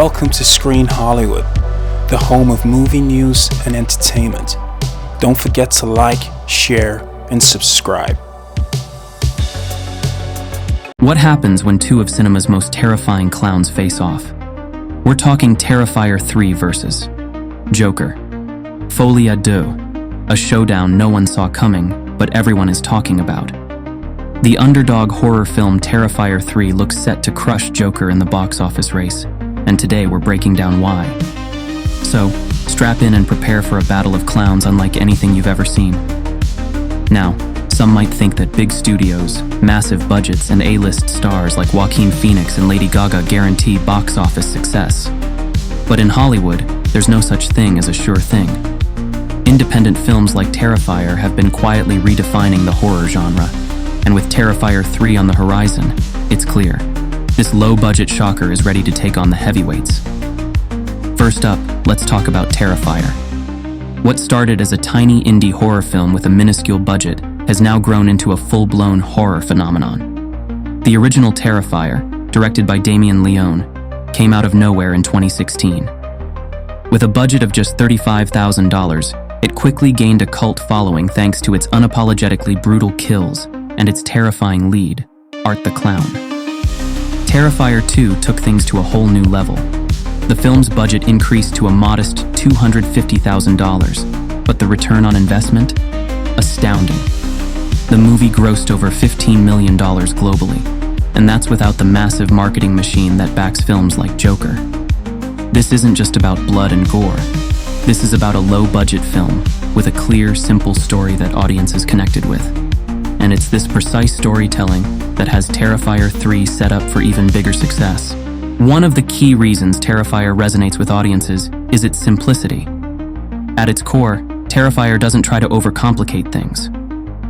Welcome to Screen Hollywood, the home of movie news and entertainment. Don't forget to like, share, and subscribe. What happens when two of cinema's most terrifying clowns face off? We're talking Terrifier 3 versus Joker. Folie Deux, a showdown no one saw coming, but everyone is talking about. The underdog horror film Terrifier 3 looks set to crush Joker in the box office race, and today we're breaking down why. So, strap in and prepare for a battle of clowns unlike anything you've ever seen. Now, some might think that big studios, massive budgets, and A-list stars like Joaquin Phoenix and Lady Gaga guarantee box office success. But in Hollywood, there's no such thing as a sure thing. Independent films like Terrifier have been quietly redefining the horror genre, and with Terrifier 3 on the horizon, it's clear. This low-budget shocker is ready to take on the heavyweights. First up, let's talk about Terrifier. What started as a tiny indie horror film with a minuscule budget has now grown into a full-blown horror phenomenon. The original Terrifier, directed by Damien Leone, came out of nowhere in 2016. With a budget of just $35,000, it quickly gained a cult following thanks to its unapologetically brutal kills and its terrifying lead, Art the Clown. Terrifier 2 took things to a whole new level. The film's budget increased to a modest $250,000, but the return on investment? Astounding. The movie grossed over $15 million globally, and that's without the massive marketing machine that backs films like Joker. This isn't just about blood and gore. This is about a low-budget film with a clear, simple story that audiences connected with. And it's this precise storytelling that has Terrifier 3 set up for even bigger success. One of the key reasons Terrifier resonates with audiences is its simplicity. At its core, Terrifier doesn't try to overcomplicate things.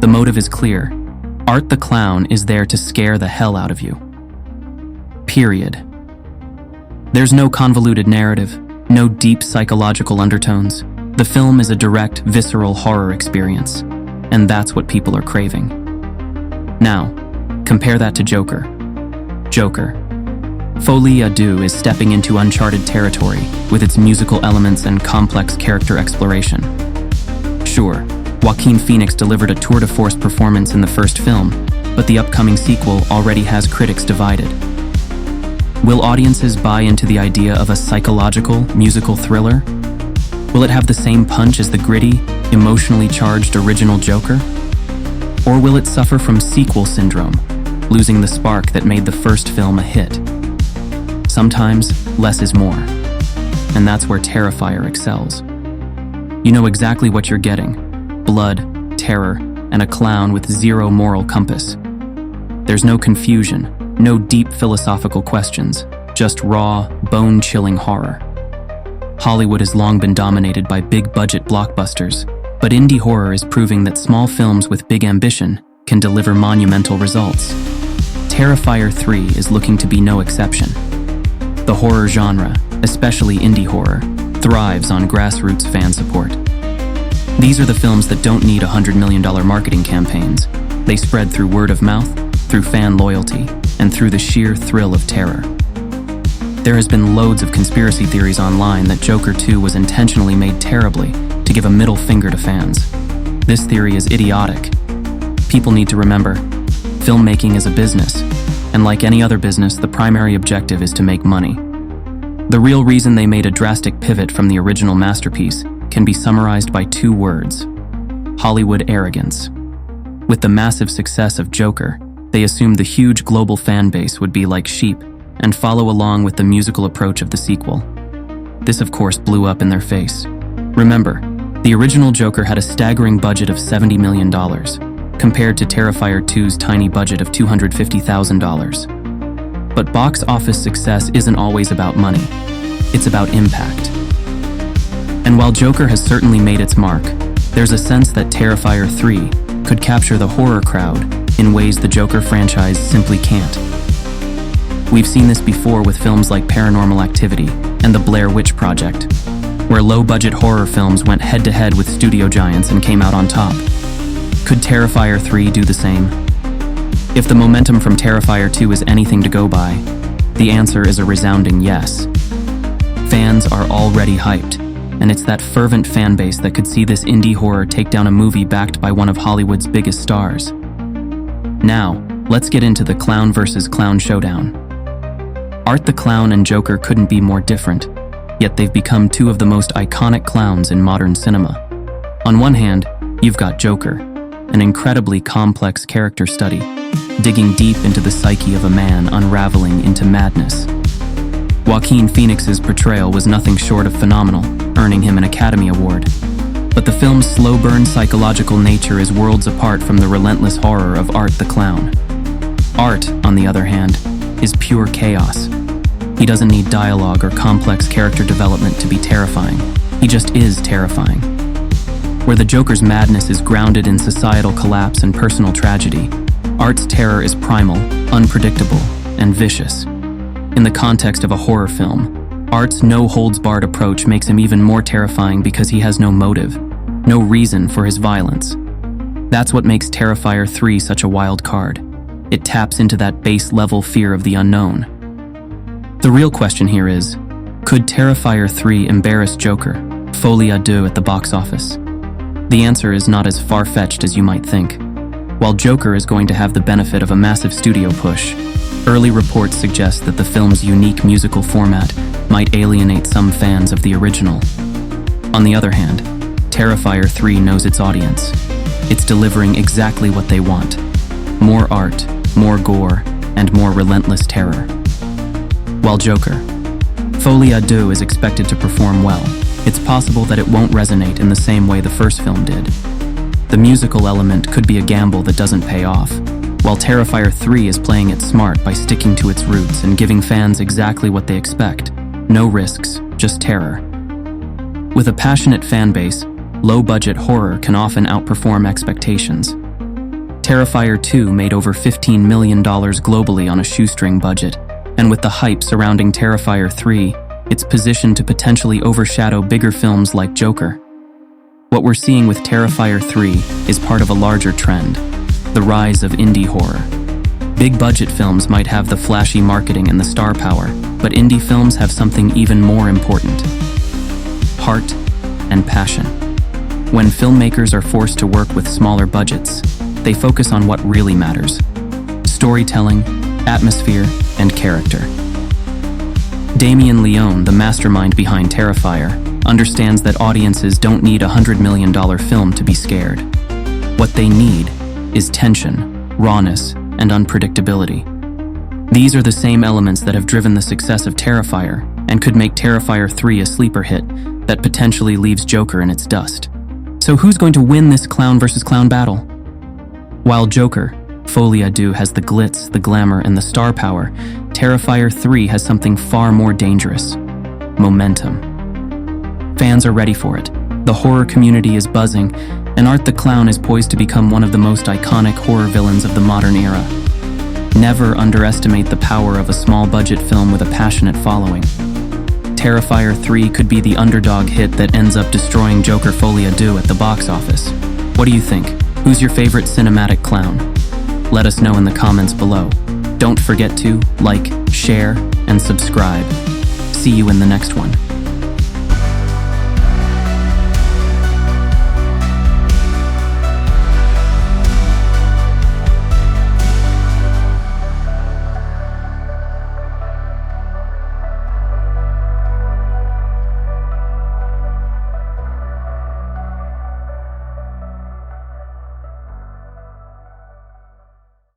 The motive is clear. Art the Clown is there to scare the hell out of you. Period. There's no convoluted narrative, no deep psychological undertones. The film is a direct, visceral horror experience, and that's what people are craving. Now, compare that to Joker. Joker. Folie Deux is stepping into uncharted territory with its musical elements and complex character exploration. Sure, Joaquin Phoenix delivered a tour de force performance in the first film, but the upcoming sequel already has critics divided. Will audiences buy into the idea of a psychological, musical thriller? Will it have the same punch as the gritty, emotionally charged original Joker? Or will it suffer from sequel syndrome, losing the spark that made the first film a hit? Sometimes, less is more. And that's where Terrifier excels. You know exactly what you're getting: blood, terror, and a clown with zero moral compass. There's no confusion, no deep philosophical questions, just raw, bone-chilling horror. Hollywood has long been dominated by big-budget blockbusters, but indie horror is proving that small films with big ambition can deliver monumental results. Terrifier 3 is looking to be no exception. The horror genre, especially indie horror, thrives on grassroots fan support. These are the films that don't need $100 million marketing campaigns. They spread through word of mouth, through fan loyalty, and through the sheer thrill of terror. There has been loads of conspiracy theories online that Joker 2 was intentionally made terribly to give a middle finger to fans. This theory is idiotic. People need to remember, filmmaking is a business, and like any other business, the primary objective is to make money. The real reason they made a drastic pivot from the original masterpiece can be summarized by two words: Hollywood arrogance. With the massive success of Joker, they assumed the huge global fan base would be like sheep and follow along with the musical approach of the sequel. This, of course, blew up in their face. Remember, the original Joker had a staggering budget of $70 million, compared to Terrifier 2's tiny budget of $250,000. But box office success isn't always about money. It's about impact. And while Joker has certainly made its mark, there's a sense that Terrifier 3 could capture the horror crowd in ways the Joker franchise simply can't. We've seen this before with films like Paranormal Activity and The Blair Witch Project, where low-budget horror films went head-to-head with studio giants and came out on top. Could Terrifier 3 do the same? If the momentum from Terrifier 2 is anything to go by, the answer is a resounding yes. Fans are already hyped, and it's that fervent fan base that could see this indie horror take down a movie backed by one of Hollywood's biggest stars. Now, let's get into the clown versus clown showdown. Art the Clown and Joker couldn't be more different, yet they've become two of the most iconic clowns in modern cinema. On one hand, you've got Joker, an incredibly complex character study, digging deep into the psyche of a man unraveling into madness. Joaquin Phoenix's portrayal was nothing short of phenomenal, earning him an Academy Award. But the film's slow-burn psychological nature is worlds apart from the relentless horror of Art the Clown. Art, on the other hand, is pure chaos. He doesn't need dialogue or complex character development to be terrifying. He just is terrifying. Where the Joker's madness is grounded in societal collapse and personal tragedy, Art's terror is primal, unpredictable, and vicious. In the context of a horror film, Art's no-holds-barred approach makes him even more terrifying because he has no motive, no reason for his violence. That's what makes Terrifier 3 such a wild card. It taps into that base-level fear of the unknown. The real question here is, could Terrifier 3 embarrass Joker, Folie à Deux, at the box office? The answer is not as far-fetched as you might think. While Joker is going to have the benefit of a massive studio push, early reports suggest that the film's unique musical format might alienate some fans of the original. On the other hand, Terrifier 3 knows its audience. It's delivering exactly what they want: more art, more gore, and more relentless terror. While Joker, Folie à Deux, is expected to perform well, it's possible that it won't resonate in the same way the first film did. The musical element could be a gamble that doesn't pay off, while Terrifier 3 is playing it smart by sticking to its roots and giving fans exactly what they expect. No risks, just terror. With a passionate fan base, low-budget horror can often outperform expectations. Terrifier 2 made over $15 million globally on a shoestring budget, and with the hype surrounding Terrifier 3, it's positioned to potentially overshadow bigger films like Joker. What we're seeing with Terrifier 3 is part of a larger trend: the rise of indie horror. Big-budget films might have the flashy marketing and the star power, but indie films have something even more important: heart and passion. When filmmakers are forced to work with smaller budgets, they focus on what really matters: storytelling, atmosphere, and character. Damien Leone, the mastermind behind Terrifier, understands that audiences don't need a $100 million film to be scared. What they need is tension, rawness, and unpredictability. These are the same elements that have driven the success of Terrifier and could make Terrifier 3 a sleeper hit that potentially leaves Joker in its dust. So who's going to win this clown versus clown battle? While Joker, Folie à Deux, has the glitz, the glamour, and the star power, Terrifier 3 has something far more dangerous: momentum. Fans are ready for it. The horror community is buzzing, and Art the Clown is poised to become one of the most iconic horror villains of the modern era. Never underestimate the power of a small-budget film with a passionate following. Terrifier 3 could be the underdog hit that ends up destroying Joker Folie à Deux at the box office. What do you think? Who's your favorite cinematic clown? Let us know in the comments below. Don't forget to like, share, and subscribe. See you in the next one.